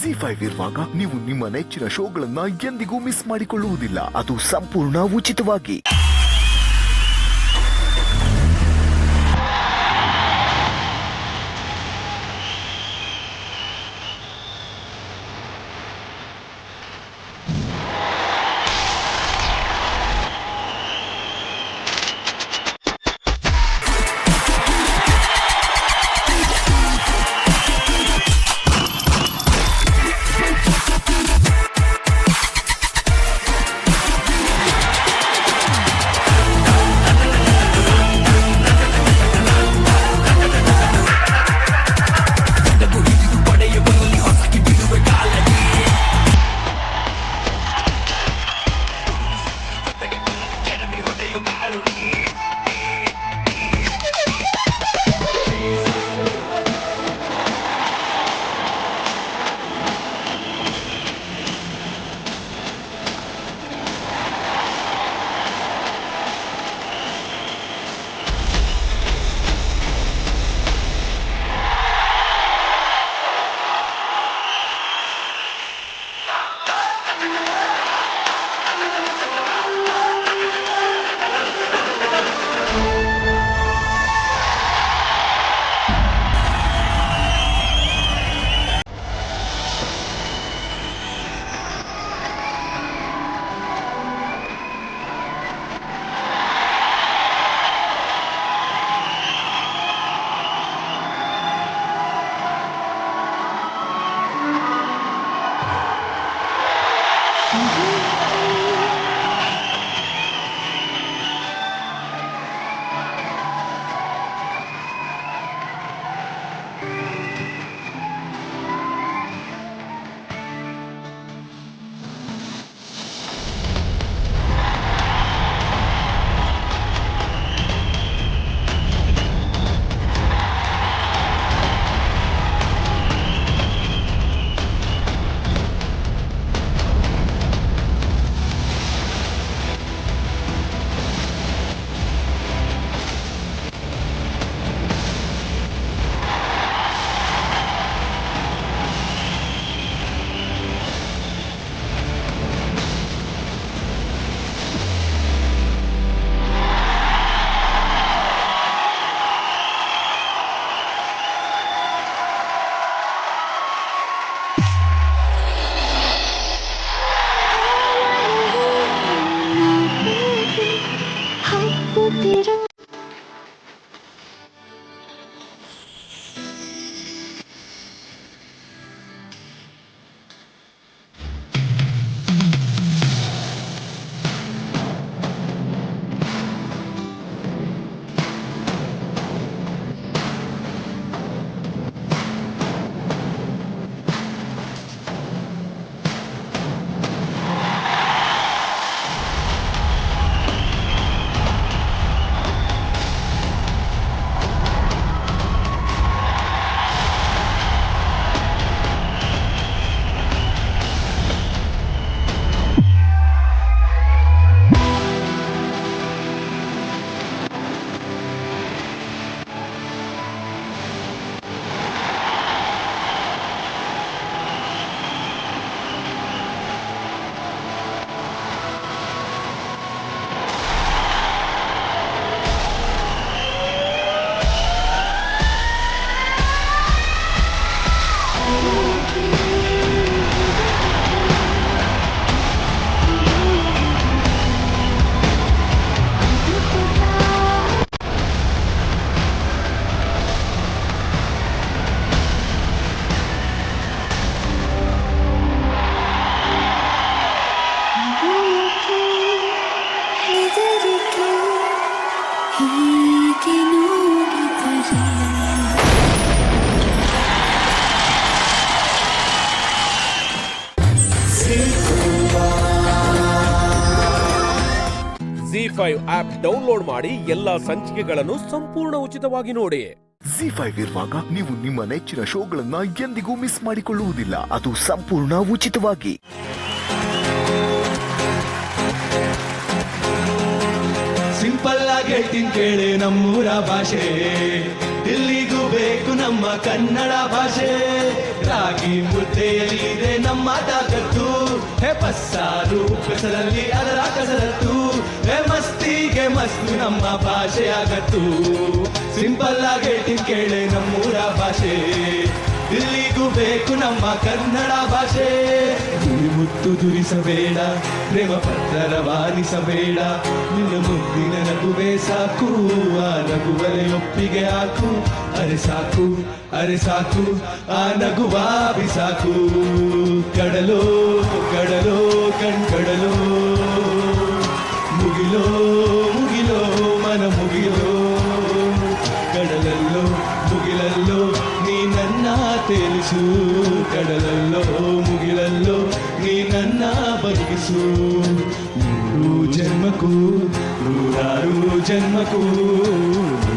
ಜಿ5 ಇರುವಾಗ ನೀವು ನಿಮ್ಮ ನೆಚ್ಚಿನ ಶೋಗಳನ್ನ ಎಂದಿಗೂ ಮಿಸ್ ಮಾಡಿಕೊಳ್ಳುವುದಿಲ್ಲ. ಅದು ಸಂಪೂರ್ಣ ಉಚಿತವಾಗಿ. ಜಿ5 ಆಪ್ ಡೌನ್ಲೋಡ್ ಮಾಡಿ ಎಲ್ಲಾ ಸಂಚಿಕೆಗಳನ್ನು ಸಂಪೂರ್ಣ ಉಚಿತವಾಗಿ ನೋಡಿ. ಜಿ5 ಇರುವಾಗ ನೀವು ನಿಮ್ಮ ನೆಚ್ಚಿನ ಶೋಗಳನ್ನ ಎಂದಿಗೂ ಮಿಸ್ ಮಾಡಿಕೊಳ್ಳುವುದಿಲ್ಲ. ಅದು ಸಂಪೂರ್ಣ ಉಚಿತವಾಗಿ. ಸಿಂಪಲ್ ಆಗಿ ಹೇಳ್ತೀನಿ ಕೇಳಿ ನಮ್ಮೂರ ಭಾಷೆ, ಇಲ್ಲಿಗೂ ಬೇಕು ನಮ್ಮ ಕನ್ನಡ ಭಾಷೆ. ರಾಗಿ ಮುದ್ದೆಯಲ್ಲಿ ನಮ್ಮ ತಾಕತ್ತು. ಹೇ ಬಸ್ಸಾರು ಕಸರಲ್ಲಿ ಅದರ ಕಸರತ್ತು. ಹೇ ಮಸ್ತಿಗೆ ಮಸ್ತು ನಮ್ಮ ಭಾಷೆಯಾಗತ್ತು. ಸಿಂಪಲ್ ಆಗಿ ಹೇಳ್ತೀನಿ ಕೇಳೆ ನಮ್ಮೂರ ಭಾಷೆ. ಇಲ್ಲಿಗೂ ಬೇಕು ನಮ್ಮ ಕನ್ನಡ ಭಾಷೆ. ಮುತ್ತು ದುರಿಸಬೇಡ, ಪ್ರೇಮ ಪತ್ರ ವಾರಿಸಬೇಡ. ನಿನ್ನ ಮುದ್ದಿನ ನಗುವೆ ಸಾಕು, ಆ ನಗುವಲೆ ಒಪ್ಪಿಗೆ ಹಾಕು. ಅರೆ ಸಾಕು, ಅರೆ ಸಾಕು, ಆ ನಗುವ ಬಿಸಾಕು. ಕಡಲೋ ಕಡಲೋ ಕಣ್ಕಡಲೋ, ಮುಗಿಲೋ ಮುಗಿಲೋ ಮನ ಮುಗಿಲೋ. ಕಡಲಲ್ಲೋ ಮುಗಿಲಲ್ಲೋ ನೀ ನನ್ನ ತೇಲಿಸು. ಕಡಲಲ್ಲೋ ಮುಗಿಲಲ್ಲೋ ನೀ ನನ್ನ ಬದುಕಿಸು. ನೂರು ಜನ್ಮಕ್ಕೂ ನೂರಾರು ಜನ್ಮಕ್ಕೂ,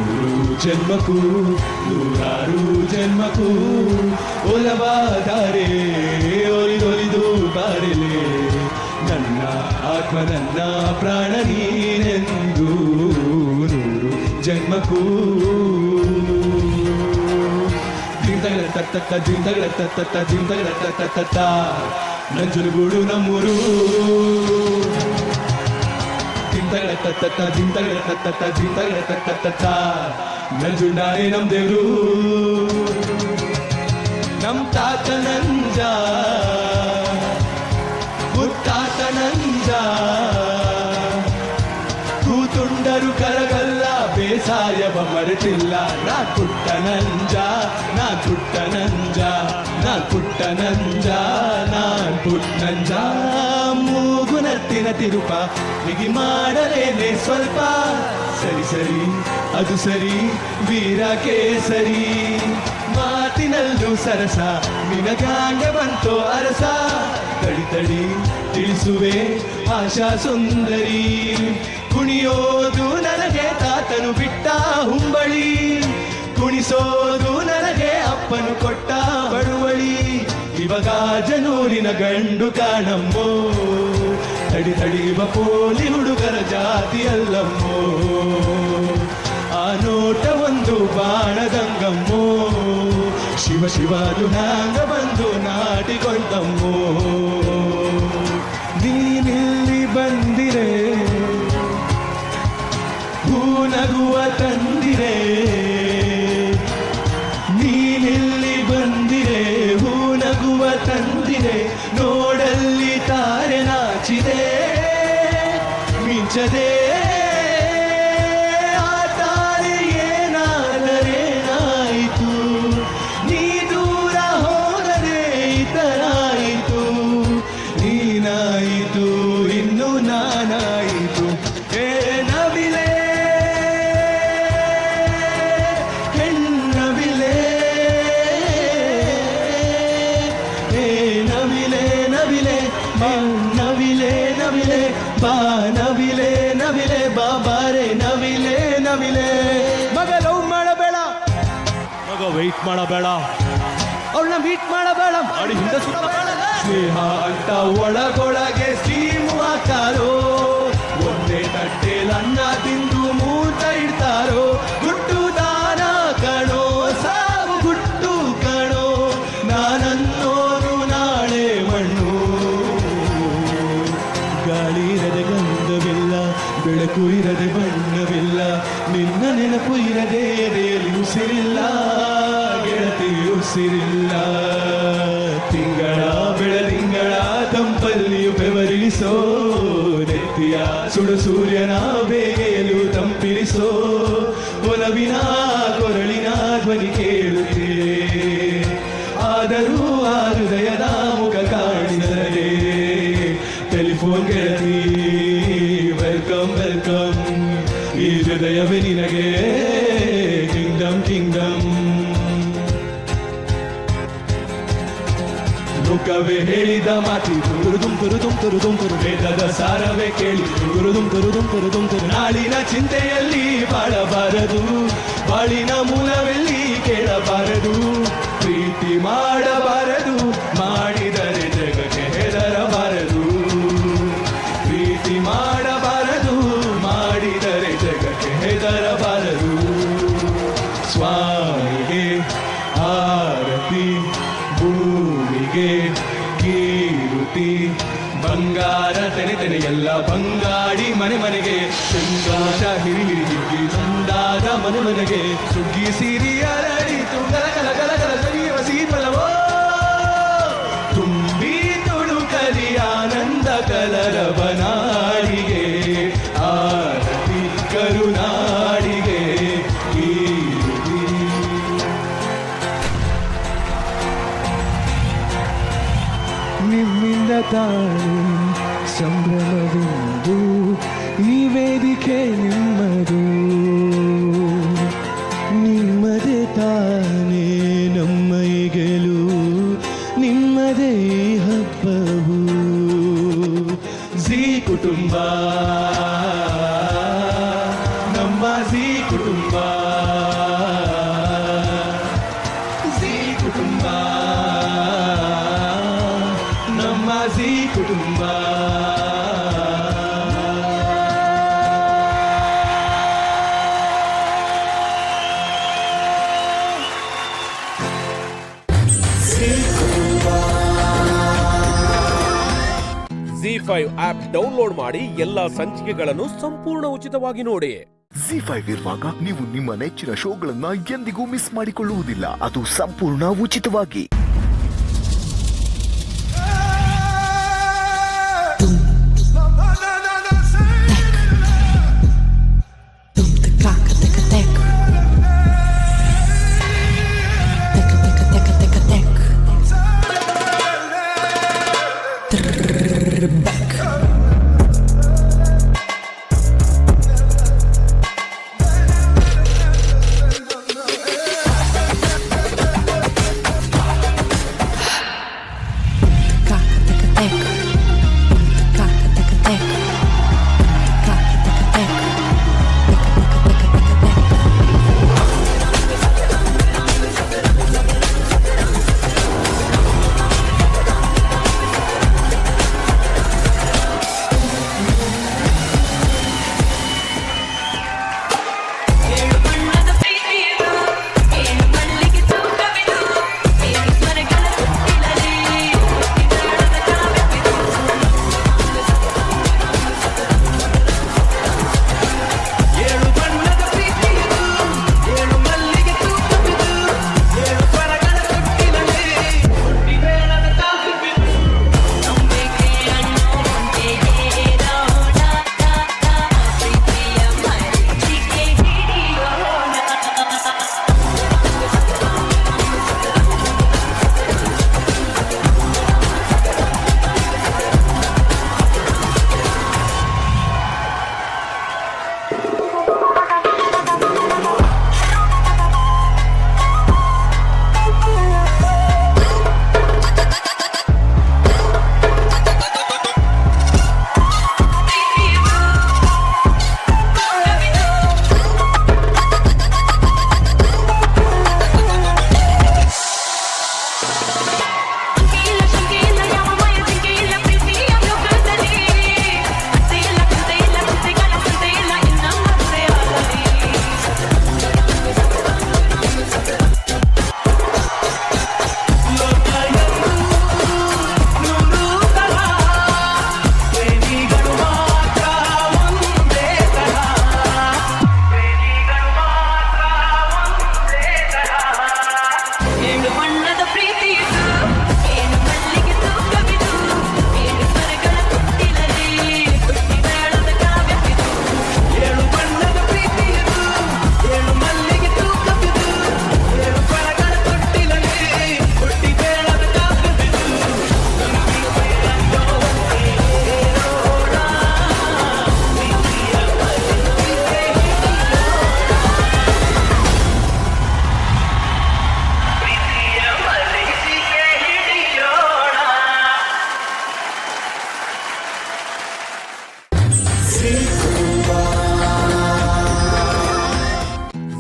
ನೂರು ಜನ್ಮಕ್ಕೂ ನೂರಾರು ಜನ್ಮಕ್ಕೂ ಒಲವಾದರೆ ಒಲಿದೊಲಿದು ಬಾರಿಲೆ. ನನ್ನ ಆತ್ಮ ನನ್ನ ಪ್ರಾಣ ನೀನೆಂದು ನೂರು ಜನ್ಮಕ್ಕೂ. ದಿಂದಗಳ ತತ್ತ ದಿಂದಗಳ ತತ್ತ ದಿಂದಗಳ ತತ್ತ ನಂಜನಗೂಡು ನಮ್ಮೂರು. ದಿಂದಗಳ ತತ್ತ ದಿಂದಗಳ ತತ್ತ ದಿಂದಗಳ ತತ್ತ ನಂಜುಂಡಾನೆ ನಮ್ ದೇವ್ರು. ನಮ್ ತಾತ ನಂಜ ಮುತ್ತಾತ ನಂಜ. ಕೂತುಂಡರು ಕರಗಲ್ಲ ಬೇಸಾಯವ ಮರೆತಿಲ್ಲ. ನಾ ಕುಟ್ಟ ನಂಜ, ನಾ ಕುಟ್ಟ ನಂಜ, ನಾ ಕುಟ್ಟ ನಂಜ, ನಾನ್ ಪುಟ್ಟ ನಂಜ. ಮೂಗುನತ್ತಿನ ತಿರುಪ ಬಿಗಿ ಮಾಡಲೇನೆ ಸ್ವಲ್ಪ. ಸರಿ ಸರಿ ಅದು ಸರಿ ವೀರ ಕೇಸರಿ. ಮಾತಿನಲ್ಲೂ ಸರಸ ನಿನಗಾಂಗ ಬಂತೋ ಅರಸ. ತಡಿ ತಡಿ ತಿಳಿಸುವೆ ಆಶಾ ಸುಂದರಿ. ಕುಣಿಯೋದು ನನಗೆ ತಾತನು ಬಿಟ್ಟ ಹುಂಬಳಿ. ಕುಣಿಸೋದು ನನಗೆ ಅಪ್ಪನು ಕೊಟ್ಟ ಬಳುವಳಿ. ಇವಾಗ ಜನೂರಿನ ಗಂಡು ಕಾಣಮ್ಮೋ. ತಡಿ ತಡಿಯುವ ಪೋಲಿ ಹುಡುಗರ ಜಾತಿಯಲ್ಲಮ್ಮೋ. ಆ ನೋಟ ಒಂದು ಬಾಣದಂಗಮ್ಮೋ. ಶಿವ ಶಿವಾದು ಹ್ಯಾಂಗ ಬಂದು ನಾಟಿಕೊಂಡಮ್ಮೋ. ನೀನಿಲ್ಲಿ ಬಂದಿರೆ ನಗುವ ತಂದಿರೆ. ನೀನಿಲ್ಲಿ ಬಂದಿರೆ ಹೂ ನಗುವ ತಂದಿರೆ. ನೋಡಲ್ಲಿ ತಾರೆ ನಾಚಿದೆ ಮಿಂಚದೆ. ಆ ತಾರೆ ಏನಾದರೇನಾಯಿತು, ನೀ ದೂರ ಹೋದರೆ ಇತರಾಯಿತು. ನೀನಾಯಿತು ಇನ್ನು ನಾನಾಯಿತು. ಏ ನವಿಲೆ ನವಿಲೆ ನವಿಲೆ ಬಾ ನವಿಲೆ ನವಿಲೆ ಬಾಬಾರೆ ನವಿಲೆ ನವಿಲೆ. ಮಗ ಲವ್ ಮಾಡಬೇಡ, ಮಗ ವೆಯ್ಟ್ ಮಾಡಬೇಡ, ಅವಳನ್ನ ಮೀಟ್ ಮಾಡಬೇಡ, ಮಾಡಿ ಹಿಂದೆ ಸುತ್ತಬೇಡ. ಸ್ನೇಹ ಅಂತ ಒಳಗೊಳಗೆ ಸ್ಟೀಮು ಹಾಕ್ತಾರೋ. ಒಂದೇ ತಟ್ಟೆಲ್ ಅನ್ನ ತಿಂದು ಮೂತ ಇಡ್ತಾರೋ. ಗುಟ್ಟು ದಾನ ಕಣೋ ಸಾವು ಗುಟ್ಟು ಕಣೋ. ನಾನನ್ನೋರು ನಾಳೆ ಮಣ್ಣು. ಗಾಳಿ ಇರದೆ ಗಂಧವಿಲ್ಲ, ಬೆಳಕು ಇರದೆ ಬಣ್ಣವಿಲ್ಲ. ನಿನ್ನ ನೆನಪು ಇರದೆ ಎದೆಯಲ್ಲಿ ಉಸಿರಿಲ್ಲ, ಗೆಳತಿ ಉಸಿರಿಲ್ಲ. ತಿಂಗಳ ಬೆಳದಿಂಗಳ ತಂಪಲ್ಲಿಯು ಬೆವರಿಸೋ. ನೆತ್ತಿಯ ಸುಡು ಸೂರ್ಯನ ಬೇಗೆಯಲು ತಂಪಿರಿಸೋ. ಒಲವಿನ ಕೊರಳಿನ ಧ್ವನಿ ಕೇಳುತ್ತಿದೆ, ಆದರೂ ಆ ಹೃದಯದ ಮುಖ ಕಾಣಿಸದೆ. ಟೆಲಿಫೋನ್ ಗೆಳತಿ ವೆಲ್ಕಮ್ ವೆಲ್ಕಮ್. ಈ ಹೃದಯವೇ ನಿನಗೆ ಕಿಂಗ್ಡಮ್ ಕಿಂಗ್ಡಮ್. ಲೋಕವೇ ಹೇಳಿದ ಮಾತಿದು ತುರುದುಂ ತುರುದುಂ ತುರುದುಂ ತುರು. ವೇದದ ಸಾರವೇ ಕೇಳಿ ತುರುದುಂ ತುರುದುಂ ತುರುದುಂ ತುರು. ನಾಳಿನ ಚಿಂತೆಯಲ್ಲಿ ಬಾಳಬಾರದು, ಬಾಳಿನ ಮೂಲವೆಲ್ಲಿ ಕೇಳಬಾರದು. ಪ್ರೀತಿ ಮಾಡಬಾರದು, ಮಾಡಿದರೆ ಜಗಕ್ಕೆ ಹೆದರಬಾರದು. ಪ್ರೀತಿ ಮಾಡಬಾರದು, ಮಾಡಿದರೆ ಜಗಕ್ಕೆ ಹೆದರಬಾರದು. ಸ್ವಾಮಿಗೆ ಆರತಿ, ಭೂಮಿಗೆ ಕೀರುತಿ ಬಂಗಾರ ತೆನೆ ಎಲ್ಲ ಬಂಗಾಡಿ ಮನೆಗೆ ಸಂತೋಷ ಹಿರಿ ಹಿಗ್ಗಿ ತಂದಾದ ಮನೆಗೆ ಸುಗ್ಗಿ ಸಿರಿ ಅರಳಿತು ಗಲ ಸರಿಯುವ ಸೀಫಲವೋ ತುಂಬಿ ತುಳುಕಲಿ ಆನಂದ ಕಲರವನಾಡಿಗೆ ಆರತಿ ಕರುನಾಡಿಗೆ ಕೀರುತಿ ನಿಮ್ಮಿಂದ ತಾನು ಸಂಭ್ರಮವೆಂದು ನಿವೇದಿಕೆ ನಿಮ್ಮದು ನಿಮ್ಮದೇ ತಾನೇ ನಮ್ಮ ಗೆಲುವು ನಿಮ್ಮದೇ ಹಬ್ಬವು ಜೀ ಕುಟುಂಬ ನಮ್ಮ ಜೀ ಕುಟುಂಬ ಜೀ ಕುಟುಂಬ ನಮ್ಮ ಜೀ ಕುಟುಂಬ Z5 ಆಪ್ ಡೌನ್ಲೋಡ್ ಮಾಡಿ ಎಲ್ಲಾ ಸಂಚಿಕೆಗಳನ್ನು ಸಂಪೂರ್ಣ ಉಚಿತವಾಗಿ ನೋಡಿ. Z5 ಇರುವಾಗ ನೀವು ನಿಮ್ಮ ನೆಚ್ಚಿನ ಶೋಗಳನ್ನ ಎಂದಿಗೂ ಮಿಸ್ ಮಾಡಿಕೊಳ್ಳುವುದಿಲ್ಲ. ಅದು ಸಂಪೂರ್ಣ ಉಚಿತವಾಗಿ.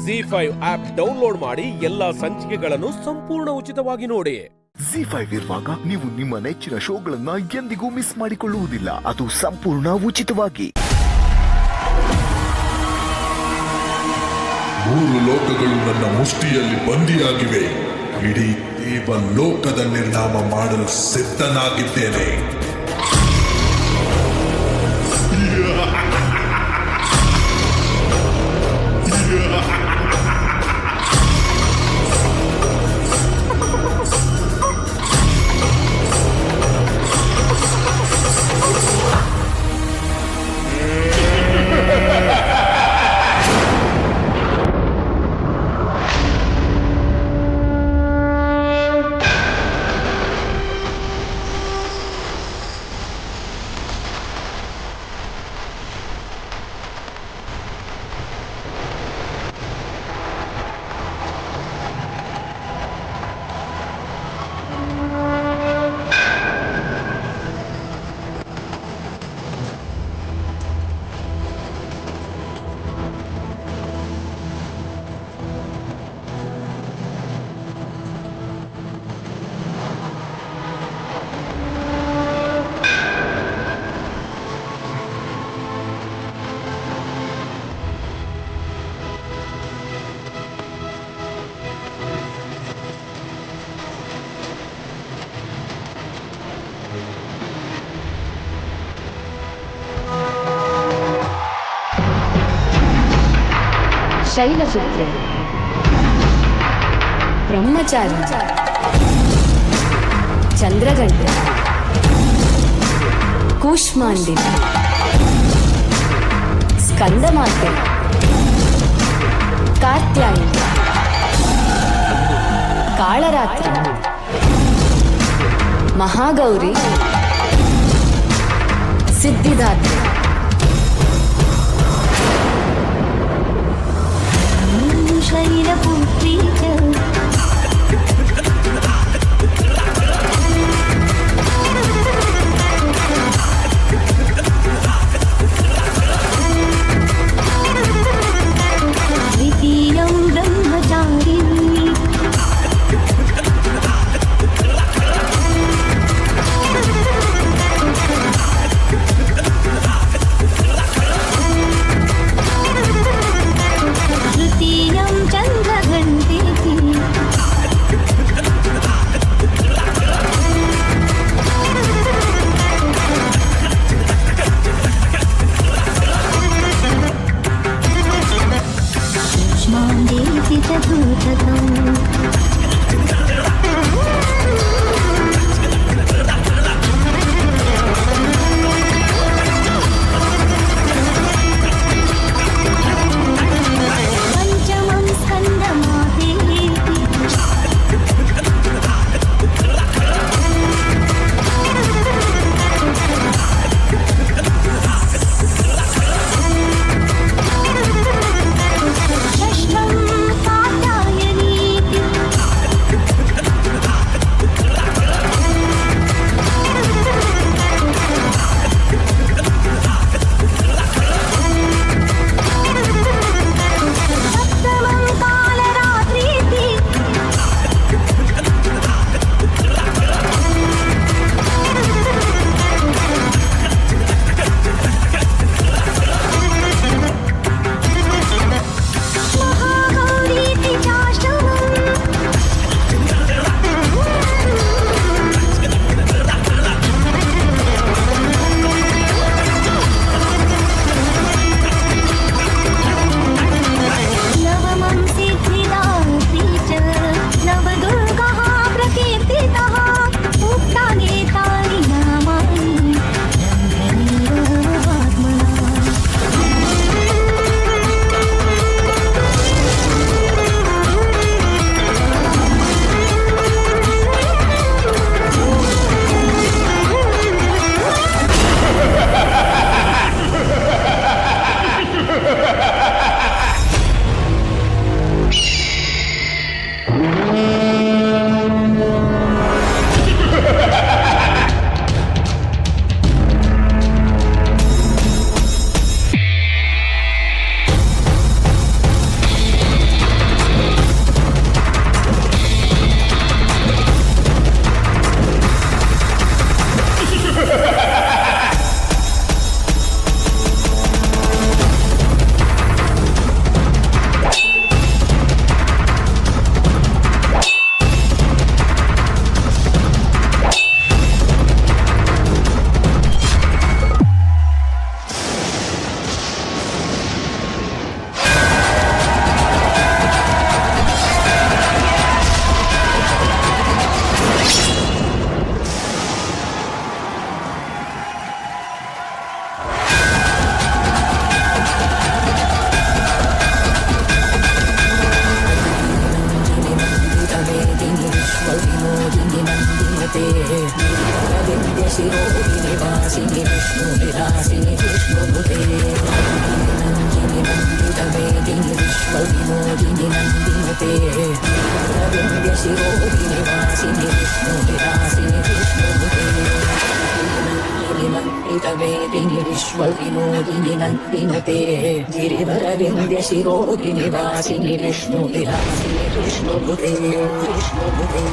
Z5 ಆಪ್ ಡೌನ್ಲೋಡ್ ಮಾಡಿ ಎಲ್ಲಾ ಸಂಚಿಕೆಗಳನ್ನು ಸಂಪೂರ್ಣ ಉಚಿತವಾಗಿ ನೋಡಿ. Z5 ಇರುವಾಗ ನೀವು ನಿಮ್ಮ ನೆಚ್ಚಿನ ಶೋಗಳನ್ನ ಎಂದಿಗೂ ಮಿಸ್ ಮಾಡಿಕೊಳ್ಳುವುದಿಲ್ಲ. ಅದು ಸಂಪೂರ್ಣ ಉಚಿತವಾಗಿ. 3 ಲೋಕಗಳು ನನ್ನ ಮುಷ್ಟಿಯಲ್ಲಿ ಬಂದಿಯಾಗಿವೆ. ಇಡೀ ದೇವಲೋಕದ ನಿರ್ನಾಮ ಮಾಡಲು ಸಿದ್ಧನಾಗಿದ್ದೇನೆ. ಶೈಲಪುತ್ರಿ, ಬ್ರಹ್ಮಚಾರಿ, ಚಂದ್ರಗಂಟ, ಕೂಷ್ಮಾಂಡಿ, ಸ್ಕಂದಮಾತೆ, ಕಾತ್ಯಾಯಿನಿ, ಕಾಳರಾತ್ರಿ, ಮಹಾಗೌರಿ, ಸಿದ್ಧಿದಾತ್ರಿ. ಶೈಲಪುತ್ರಿ ದ್ವಿತೀಯಂ ಬ್ರಹ್ಮಚಾರಿಣಿ ತೃತೀಯಂ ಚಂದ್ರಘಂಟೇತಿ ಶಿರೋಧಿನಿ ವಾಸಿನಿ ವಿಷ್ಣು ವಿಲಾಸಿನಿ ವಿಷ್ಣುಭುತೆ ನಂದಿನಿ ನಂದಿತ ವೇದಿನಿ ವಿಶ್ವ ವಿನೋದಿನಿ ನಂದಿನುತೆ ರವಿಂದ್ಯ ಶಿರೋಧಿನಿ ವಾಸಿನಿ ವಿಷ್ಣು ವಿಲಾಸಿನಿ ವಿಷ್ಣುಭುತೆ ನಂದಿನಿ ನಂದಿತ ವೇದಿನಿ ವಿಶ್ವ Vinodini ನಂದಿನುತೆ ಗಿರಿವರವಿಂದ್ಯ ಶಿರೋಧಿನಿ ವಾಸಿನಿ Vishnu Vilasini ವಿಷ್ಣುಭುತೆ ವಿಷ್ಣುಭುತೆ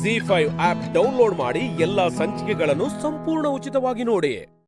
Z5 app download ಮಾಡಿ ಎಲ್ಲಾ ಸಂಚಿಕೆಗಳನ್ನು ಸಂಪೂರ್ಣ ಉಚಿತವಾಗಿ ನೋಡಿ.